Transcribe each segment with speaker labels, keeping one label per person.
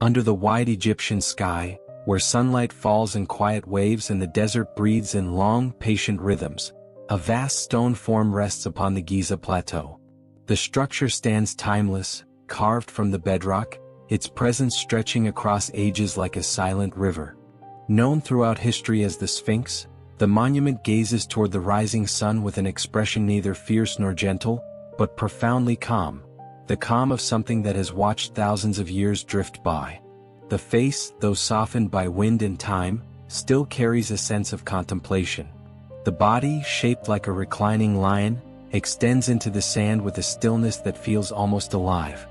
Speaker 1: Under the wide Egyptian sky, where sunlight falls in quiet waves and the desert breathes in long, patient rhythms, a vast stone form rests upon the Giza Plateau. The structure stands timeless, carved from the bedrock, its presence stretching across ages like a silent river. Known throughout history as the Sphinx, the monument gazes toward the rising sun with an expression neither fierce nor gentle, but profoundly calm, the calm of something that has watched thousands of years drift by. The face, though softened by wind and time, still carries a sense of contemplation. The body, shaped like a reclining lion, extends into the sand with a stillness that feels almost alive.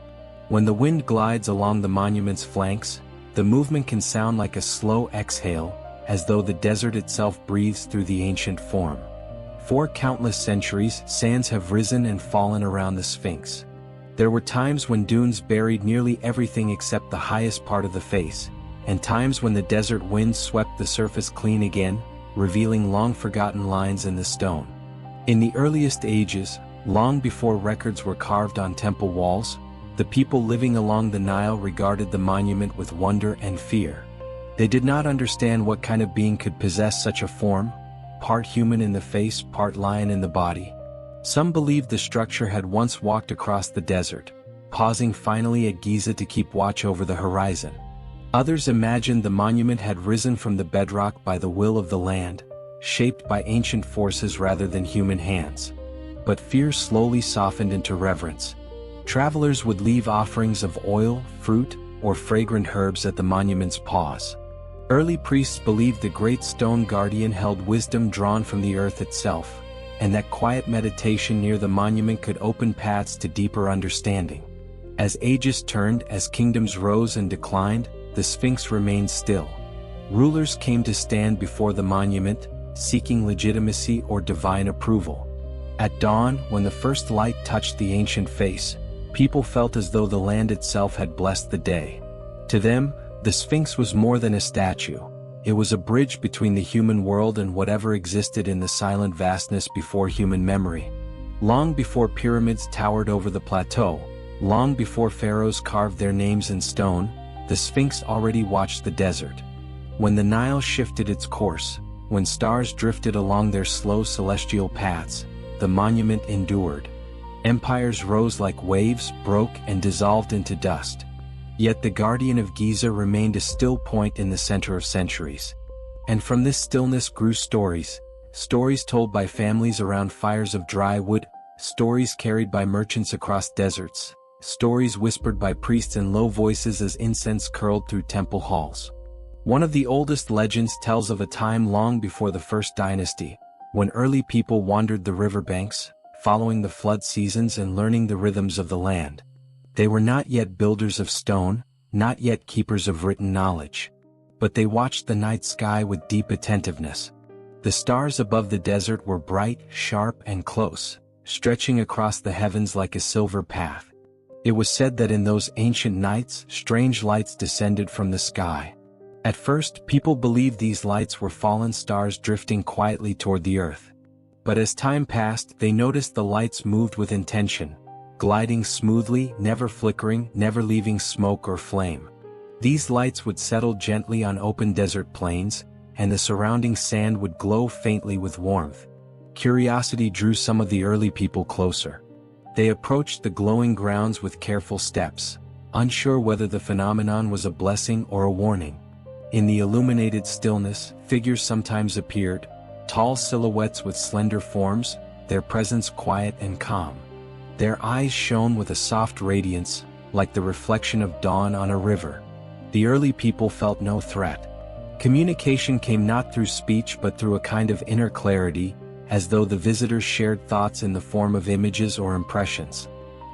Speaker 1: When the wind glides along the monument's flanks, the movement can sound like a slow exhale, as though the desert itself breathes through the ancient form. For countless centuries, sands have risen and fallen around the Sphinx. There were times when dunes buried nearly everything except the highest part of the face, and times when the desert winds swept the surface clean again, revealing long-forgotten lines in the stone. In the earliest ages, long before records were carved on temple walls, the people living along the Nile regarded the monument with wonder and fear. They did not understand what kind of being could possess such a form, part human in the face, part lion in the body. Some believed the structure had once walked across the desert, pausing finally at Giza to keep watch over the horizon. Others imagined the monument had risen from the bedrock by the will of the land, shaped by ancient forces rather than human hands. But fear slowly softened into reverence. Travelers would leave offerings of oil, fruit, or fragrant herbs at the monument's paws. Early priests believed the great stone guardian held wisdom drawn from the earth itself, and that quiet meditation near the monument could open paths to deeper understanding. As ages turned, as kingdoms rose and declined, the Sphinx remained still. Rulers came to stand before the monument, seeking legitimacy or divine approval. At dawn, when the first light touched the ancient face, people felt as though the land itself had blessed the day. To them, the Sphinx was more than a statue. It was a bridge between the human world and whatever existed in the silent vastness before human memory. Long before pyramids towered over the plateau, long before pharaohs carved their names in stone, the Sphinx already watched the desert. When the Nile shifted its course, when stars drifted along their slow celestial paths, the monument endured. Empires rose like waves, broke and dissolved into dust. Yet the guardian of Giza remained a still point in the center of centuries. And from this stillness grew stories told by families around fires of dry wood, stories carried by merchants across deserts, stories whispered by priests in low voices as incense curled through temple halls. One of the oldest legends tells of a time long before the first dynasty, when early people wandered the riverbanks, following the flood seasons and learning the rhythms of the land. They were not yet builders of stone, not yet keepers of written knowledge. But they watched the night sky with deep attentiveness. The stars above the desert were bright, sharp, and close, stretching across the heavens like a silver path. It was said that in those ancient nights, strange lights descended from the sky. At first, people believed these lights were fallen stars drifting quietly toward the earth. But as time passed, they noticed the lights moved with intention, gliding smoothly, never flickering, never leaving smoke or flame. These lights would settle gently on open desert plains, and the surrounding sand would glow faintly with warmth. Curiosity drew some of the early people closer. They approached the glowing grounds with careful steps, unsure whether the phenomenon was a blessing or a warning. In the illuminated stillness, figures sometimes appeared, tall silhouettes with slender forms, their presence quiet and calm. Their eyes shone with a soft radiance, like the reflection of dawn on a river. The early people felt no threat. Communication came not through speech but through a kind of inner clarity, as though the visitors shared thoughts in the form of images or impressions.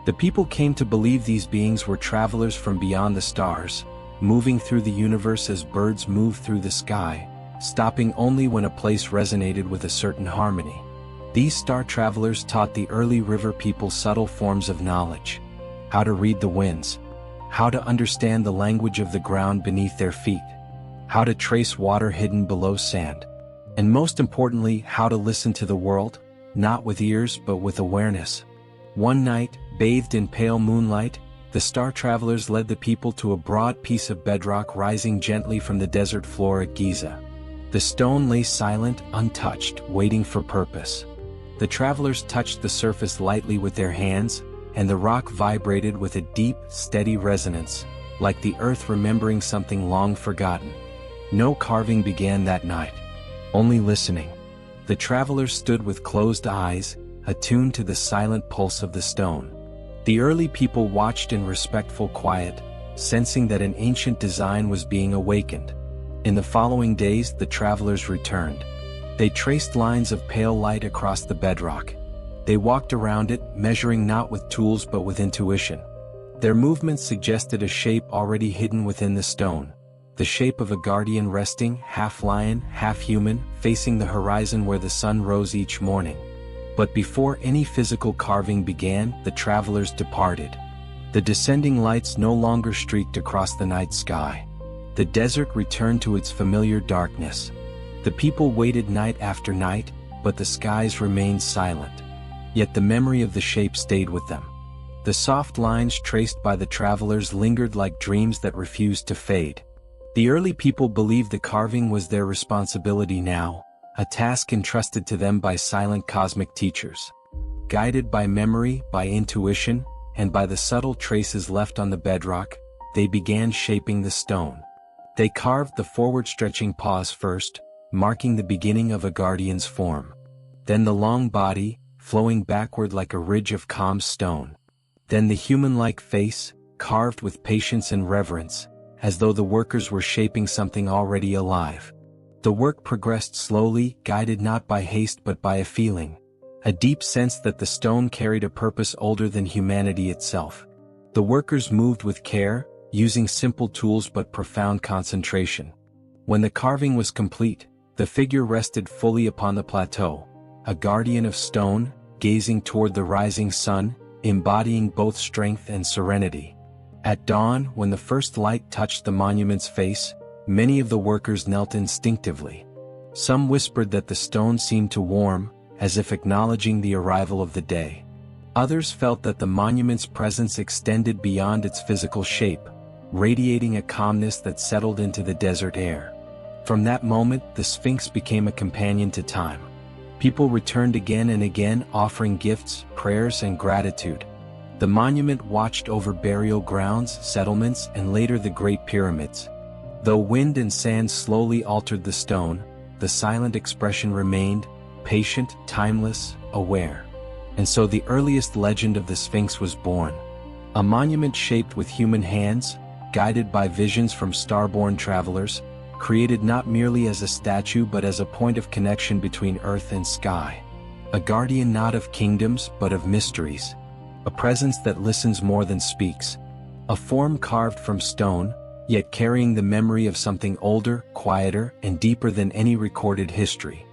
Speaker 1: The people came to believe these beings were travelers from beyond the stars, moving through the universe as birds move through the sky, stopping only when a place resonated with a certain harmony. These star travelers taught the early river people subtle forms of knowledge: how to read the winds, how to understand the language of the ground beneath their feet, how to trace water hidden below sand, and most importantly, how to listen to the world, not with ears but with awareness. One night, bathed in pale moonlight, The star travelers led the people to a broad piece of bedrock rising gently from the desert floor at Giza. The stone lay silent, untouched, waiting for purpose. The travelers touched the surface lightly with their hands, and the rock vibrated with a deep, steady resonance, like the earth remembering something long forgotten. No carving began that night. Only listening. The travelers stood with closed eyes, attuned to the silent pulse of the stone. The early people watched in respectful quiet, sensing that an ancient design was being awakened. In the following days, the travelers returned. They traced lines of pale light across the bedrock. They walked around it, measuring not with tools but with intuition. Their movements suggested a shape already hidden within the stone, the shape of a guardian resting, half lion, half human, facing the horizon where the sun rose each morning. But before any physical carving began, the travelers departed. The descending lights no longer streaked across the night sky. The desert returned to its familiar darkness. The people waited night after night, but the skies remained silent. Yet the memory of the shape stayed with them. The soft lines traced by the travelers lingered like dreams that refused to fade. The early people believed the carving was their responsibility now, a task entrusted to them by silent cosmic teachers. Guided by memory, by intuition, and by the subtle traces left on the bedrock, they began shaping the stone. They carved the forward-stretching paws first, marking the beginning of a guardian's form. Then the long body, flowing backward like a ridge of calm stone. Then the human-like face, carved with patience and reverence, as though the workers were shaping something already alive. The work progressed slowly, guided not by haste but by a feeling, a deep sense that the stone carried a purpose older than humanity itself. The workers moved with care, using simple tools but profound concentration. When the carving was complete, the figure rested fully upon the plateau, a guardian of stone, gazing toward the rising sun, embodying both strength and serenity. At dawn, when the first light touched the monument's face, many of the workers knelt instinctively. Some whispered that the stone seemed to warm, as if acknowledging the arrival of the day. Others felt that the monument's presence extended beyond its physical shape, radiating a calmness that settled into the desert air. From that moment, the Sphinx became a companion to time. People returned again and again, offering gifts, prayers, and gratitude. The monument watched over burial grounds, settlements, and later the Great Pyramids. Though wind and sand slowly altered the stone, the silent expression remained, patient, timeless, aware. And so the earliest legend of the Sphinx was born. A monument shaped with human hands, guided by visions from starborn travelers, created not merely as a statue but as a point of connection between earth and sky. A guardian not of kingdoms but of mysteries. A presence that listens more than speaks. A form carved from stone, yet carrying the memory of something older, quieter, and deeper than any recorded history.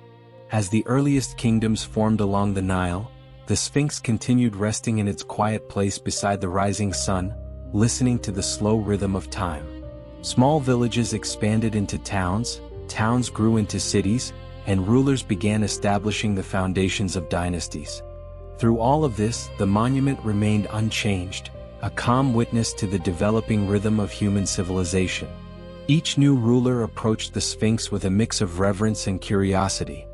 Speaker 1: As the earliest kingdoms formed along the Nile, the Sphinx continued resting in its quiet place beside the rising sun, listening to the slow rhythm of time. Small villages expanded into towns, towns grew into cities, and rulers began establishing the foundations of dynasties. Through all of this, the monument remained unchanged, a calm witness to the developing rhythm of human civilization. Each new ruler approached the Sphinx with a mix of reverence and curiosity.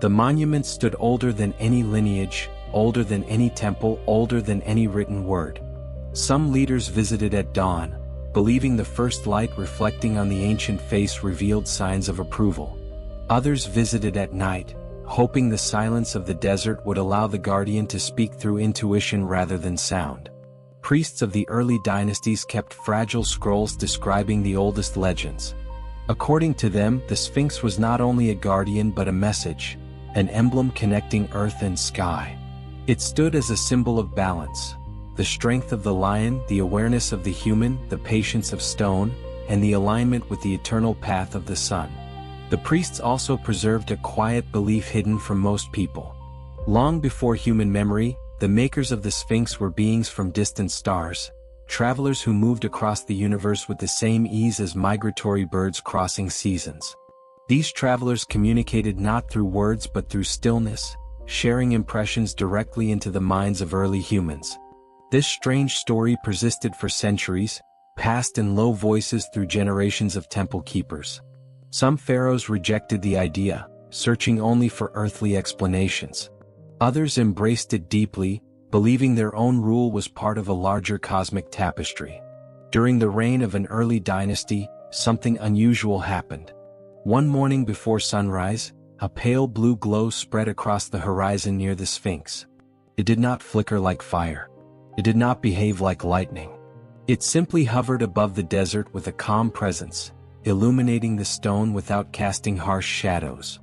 Speaker 1: The monument stood older than any lineage, older than any temple, older than any written word. Some leaders visited at dawn, believing the first light reflecting on the ancient face revealed signs of approval. Others visited at night, hoping the silence of the desert would allow the guardian to speak through intuition rather than sound. Priests of the early dynasties kept fragile scrolls describing the oldest legends. According to them, the Sphinx was not only a guardian but a message, an emblem connecting earth and sky. It stood as a symbol of balance, the strength of the lion, the awareness of the human, the patience of stone, and the alignment with the eternal path of the sun. The priests also preserved a quiet belief hidden from most people. Long before human memory, the makers of the Sphinx were beings from distant stars, travelers who moved across the universe with the same ease as migratory birds crossing seasons. These travelers communicated not through words but through stillness, sharing impressions directly into the minds of early humans. This strange story persisted for centuries, passed in low voices through generations of temple keepers. Some pharaohs rejected the idea, searching only for earthly explanations. Others embraced it deeply, believing their own rule was part of a larger cosmic tapestry. During the reign of an early dynasty, something unusual happened. One morning before sunrise, a pale blue glow spread across the horizon near the Sphinx. It did not flicker like fire. It did not behave like lightning. It simply hovered above the desert with a calm presence, illuminating the stone without casting harsh shadows.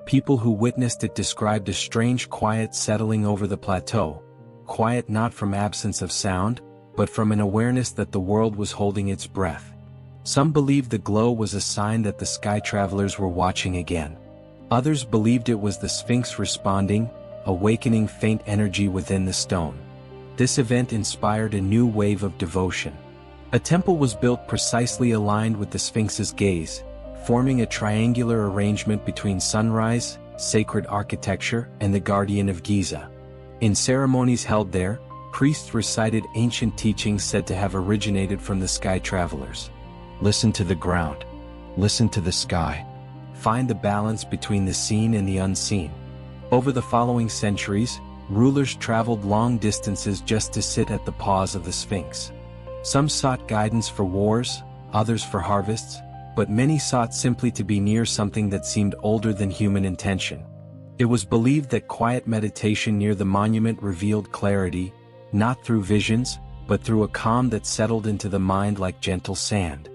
Speaker 1: People who witnessed it described a strange quiet settling over the plateau, quiet not from absence of sound, but from an awareness that the world was holding its breath. Some believed the glow was a sign that the sky travelers were watching again. Others believed it was the Sphinx responding, awakening faint energy within the stone. This event inspired a new wave of devotion. A temple was built precisely aligned with the Sphinx's gaze, forming a triangular arrangement between sunrise, sacred architecture, and the Guardian of Giza. In ceremonies held there, priests recited ancient teachings said to have originated from the sky travelers. Listen to the ground. Listen to the sky. Find the balance between the seen and the unseen. Over the following centuries, rulers traveled long distances just to sit at the paws of the Sphinx. Some sought guidance for wars, others for harvests, but many sought simply to be near something that seemed older than human intention. It was believed that quiet meditation near the monument revealed clarity, not through visions, but through a calm that settled into the mind like gentle sand.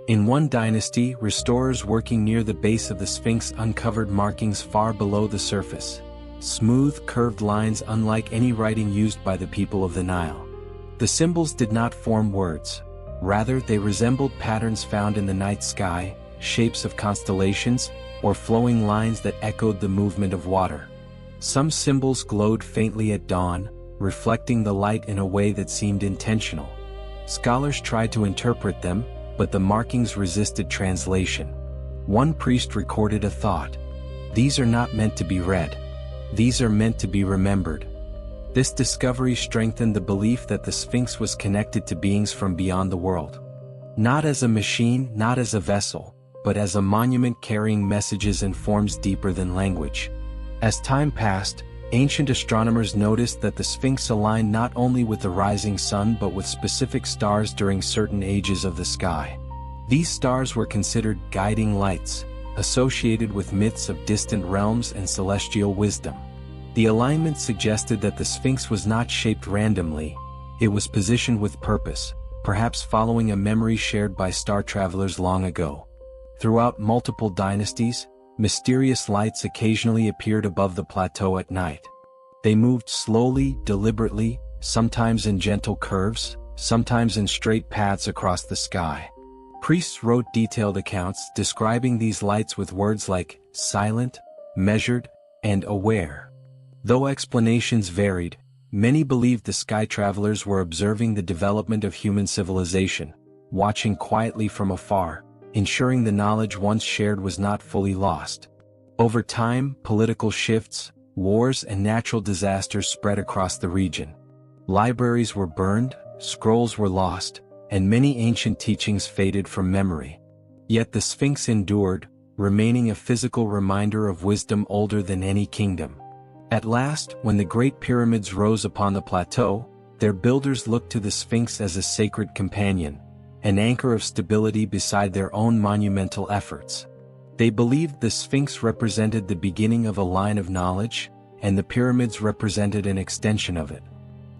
Speaker 1: In one dynasty, restorers working near the base of the Sphinx uncovered markings far below the surface. Smooth, curved lines unlike any writing used by the people of the Nile. The symbols did not form words. Rather, they resembled patterns found in the night sky, shapes of constellations, or flowing lines that echoed the movement of water. Some symbols glowed faintly at dawn, reflecting the light in a way that seemed intentional. Scholars tried to interpret them, but the markings resisted translation. One priest recorded a thought. These are not meant to be read. These are meant to be remembered. This discovery strengthened the belief that the Sphinx was connected to beings from beyond the world. Not as a machine, not as a vessel, but as a monument carrying messages and forms deeper than language. As time passed, ancient astronomers noticed that the Sphinx aligned not only with the rising sun but with specific stars during certain ages of the sky. These stars were considered guiding lights, associated with myths of distant realms and celestial wisdom. The alignment suggested that the Sphinx was not shaped randomly, it was positioned with purpose, perhaps following a memory shared by star travelers long ago. Throughout multiple dynasties, mysterious lights occasionally appeared above the plateau at night. They moved slowly, deliberately, sometimes in gentle curves, sometimes in straight paths across the sky. Priests wrote detailed accounts describing these lights with words like silent, measured, and aware. Though explanations varied, many believed the sky travelers were observing the development of human civilization, watching quietly from afar, ensuring the knowledge once shared was not fully lost. Over time, political shifts, wars, and natural disasters spread across the region. Libraries were burned, scrolls were lost, and many ancient teachings faded from memory. Yet the Sphinx endured, remaining a physical reminder of wisdom older than any kingdom. At last, when the Great Pyramids rose upon the plateau, their builders looked to the Sphinx as a sacred companion, an anchor of stability beside their own monumental efforts. They believed the Sphinx represented the beginning of a line of knowledge, and the pyramids represented an extension of it.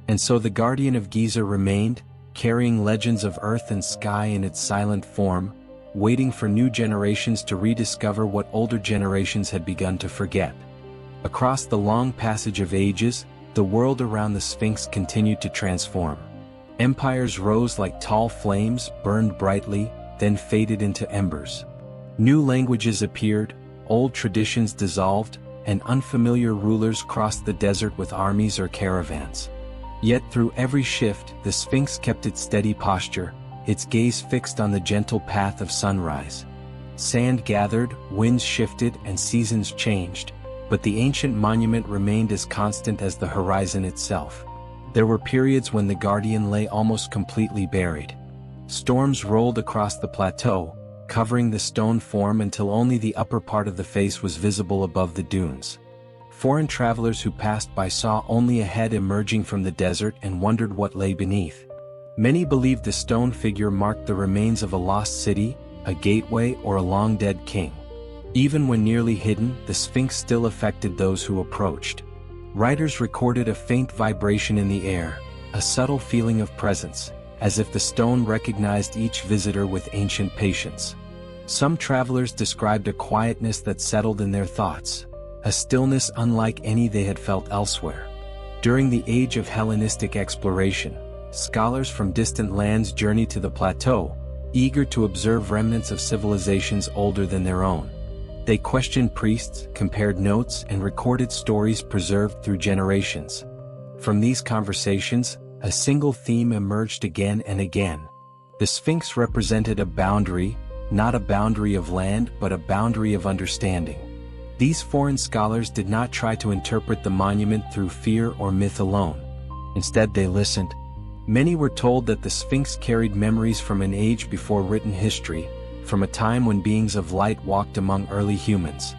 Speaker 1: And so the Guardian of Giza remained, carrying legends of earth and sky in its silent form, waiting for new generations to rediscover what older generations had begun to forget. Across the long passage of ages, the world around the Sphinx continued to transform. Empires rose like tall flames, burned brightly, then faded into embers. New languages appeared, old traditions dissolved, and unfamiliar rulers crossed the desert with armies or caravans. Yet through every shift, the Sphinx kept its steady posture, its gaze fixed on the gentle path of sunrise. Sand gathered, winds shifted, and seasons changed, but the ancient monument remained as constant as the horizon itself. There were periods when the guardian lay almost completely buried. Storms rolled across the plateau, covering the stone form until only the upper part of the face was visible above the dunes. Foreign travelers who passed by saw only a head emerging from the desert and wondered what lay beneath. Many believed the stone figure marked the remains of a lost city, a gateway, or a long-dead king. Even when nearly hidden, the Sphinx still affected those who approached. Writers recorded a faint vibration in the air, a subtle feeling of presence, as if the stone recognized each visitor with ancient patience. Some travelers described a quietness that settled in their thoughts, a stillness unlike any they had felt elsewhere. During the age of Hellenistic exploration, scholars from distant lands journeyed to the plateau, eager to observe remnants of civilizations older than their own. They questioned priests, compared notes, and recorded stories preserved through generations. From these conversations, a single theme emerged again and again. The Sphinx represented a boundary, not a boundary of land but a boundary of understanding. These foreign scholars did not try to interpret the monument through fear or myth alone. Instead they listened. Many were told that the Sphinx carried memories from an age before written history, from a time when beings of light walked among early humans.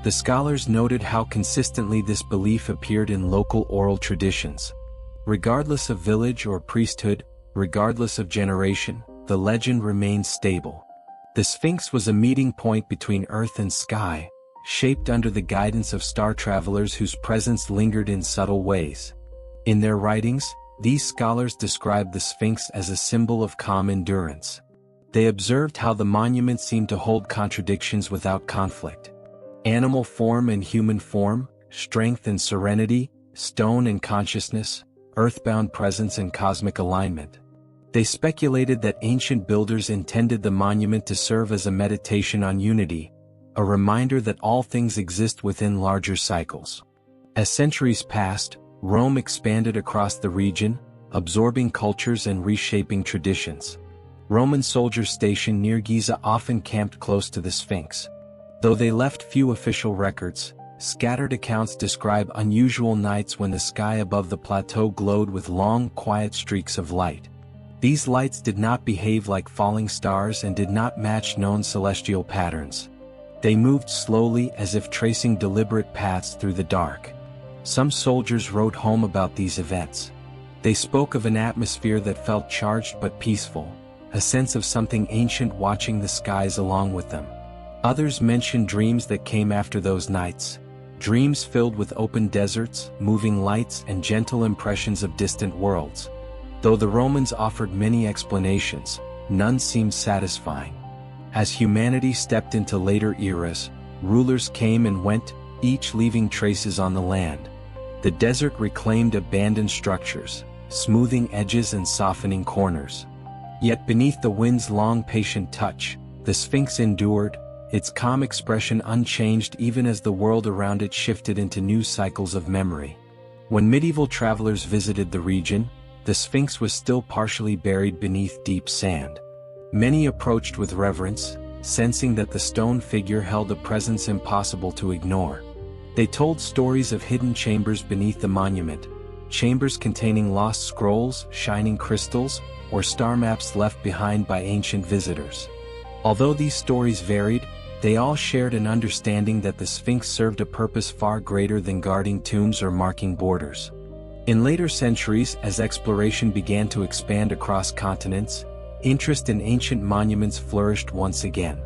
Speaker 1: The scholars noted how consistently this belief appeared in local oral traditions. Regardless of village or priesthood, regardless of generation, the legend remained stable. The Sphinx was a meeting point between earth and sky, shaped under the guidance of star travelers whose presence lingered in subtle ways. In their writings, these scholars described the Sphinx as a symbol of calm endurance. They observed how the monument seemed to hold contradictions without conflict. Animal form and human form, strength and serenity, stone and consciousness, earthbound presence and cosmic alignment. They speculated that ancient builders intended the monument to serve as a meditation on unity, a reminder that all things exist within larger cycles. As centuries passed, Rome expanded across the region, absorbing cultures and reshaping traditions. Roman soldiers stationed near Giza often camped close to the Sphinx. Though they left few official records, scattered accounts describe unusual nights when the sky above the plateau glowed with long, quiet streaks of light. These lights did not behave like falling stars and did not match known celestial patterns. They moved slowly as if tracing deliberate paths through the dark. Some soldiers wrote home about these events. They spoke of an atmosphere that felt charged but peaceful, a sense of something ancient watching the skies along with them. Others mentioned dreams that came after those nights, dreams filled with open deserts, moving lights, and gentle impressions of distant worlds. Though the Romans offered many explanations, none seemed satisfying. As humanity stepped into later eras, rulers came and went, each leaving traces on the land. The desert reclaimed abandoned structures, smoothing edges and softening corners. Yet beneath the wind's long patient touch, the Sphinx endured, its calm expression unchanged even as the world around it shifted into new cycles of memory. When medieval travelers visited the region, the Sphinx was still partially buried beneath deep sand. Many approached with reverence, sensing that the stone figure held a presence impossible to ignore. They told stories of hidden chambers beneath the monument, chambers containing lost scrolls, shining crystals, or star maps left behind by ancient visitors. Although these stories varied, they all shared an understanding that the Sphinx served a purpose far greater than guarding tombs or marking borders. In later centuries, as exploration began to expand across continents, interest in ancient monuments flourished once again.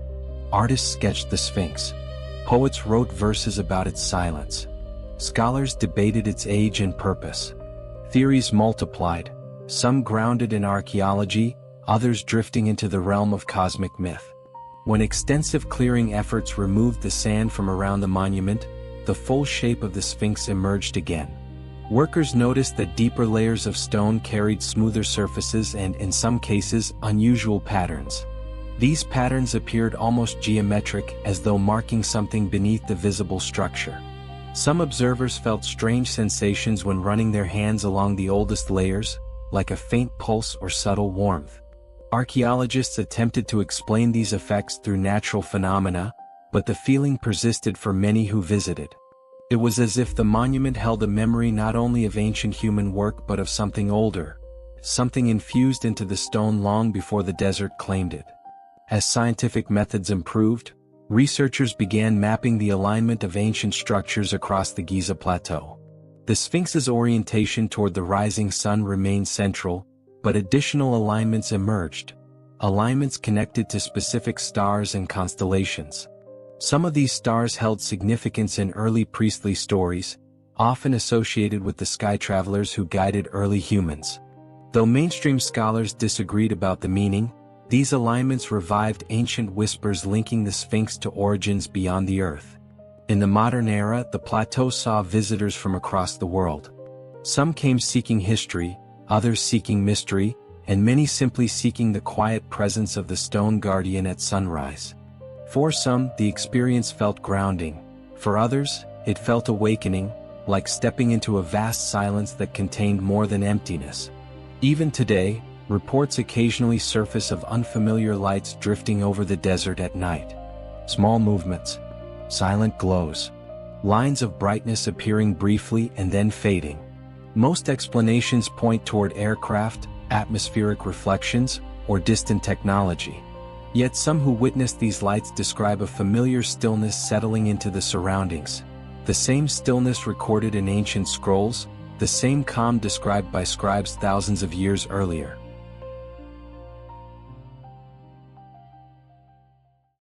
Speaker 1: Artists sketched the Sphinx. Poets wrote verses about its silence. Scholars debated its age and purpose. Theories multiplied, some grounded in archaeology, others drifting into the realm of cosmic myth. When extensive clearing efforts removed the sand from around the monument, the full shape of the Sphinx emerged again. Workers noticed that deeper layers of stone carried smoother surfaces and, in some cases, unusual patterns. These patterns appeared almost geometric, as though marking something beneath the visible structure. Some observers felt strange sensations when running their hands along the oldest layers, like a faint pulse or subtle warmth. Archaeologists attempted to explain these effects through natural phenomena, but the feeling persisted for many who visited. It was as if the monument held a memory not only of ancient human work but of something older, something infused into the stone long before the desert claimed it. As scientific methods improved, researchers began mapping the alignment of ancient structures across the Giza Plateau. The Sphinx's orientation toward the rising sun remained central, but additional alignments emerged, alignments connected to specific stars and constellations. Some of these stars held significance in early priestly stories, often associated with the sky travelers who guided early humans. Though mainstream scholars disagreed about the meaning, these alignments revived ancient whispers linking the Sphinx to origins beyond the Earth. In the modern era, the plateau saw visitors from across the world. Some came seeking history, others seeking mystery, and many simply seeking the quiet presence of the stone guardian at sunrise. For some, the experience felt grounding. For others, it felt awakening, like stepping into a vast silence that contained more than emptiness. Even today, reports occasionally surface of unfamiliar lights drifting over the desert at night. Small movements, silent glows, lines of brightness appearing briefly and then fading. Most explanations point toward aircraft, atmospheric reflections, or distant technology. Yet some who witness these lights describe a familiar stillness settling into the surroundings. The same stillness recorded in ancient scrolls, the same calm described by scribes thousands of years earlier.